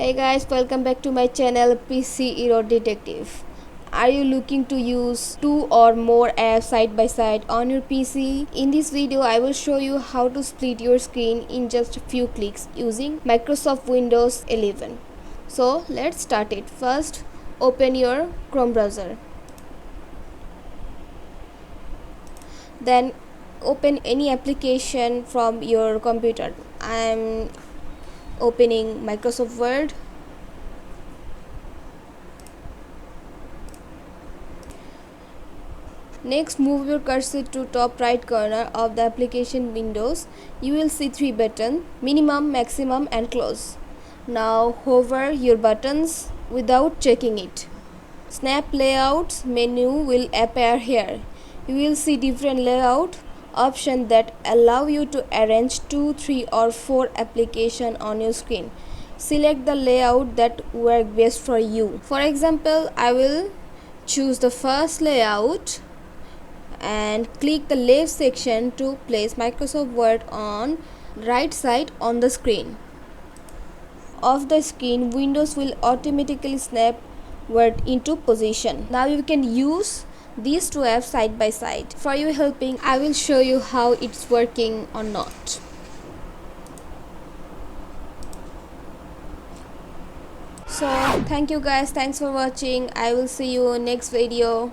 Hey guys, welcome back to my channel PC Hero Detective. Are you looking to use two or more apps side by side on your PC? In this video, I will show you how to split your screen in just a few clicks using Microsoft Windows 11. So let's start it. First, open your Chrome browser. Then open any application from your computer. I am opening Microsoft Word. Next, move your cursor to top right corner of the application windows. You will see three buttons: minimum, maximum and close. Now hover your buttons without checking it. Snap layouts menu will appear here. You will see different layout options that allow you to arrange 2, 3 or 4 applications on your screen. Select the layout that works best for you. For example, I will choose the first layout and click the left section to place Microsoft Word on right side on the screen. Of the screen, Windows will automatically snap Word into position. Now you can use these two apps side by side. For you helping, I will show you how it's working or not. So thank you guys, thanks for watching. I will see you next video.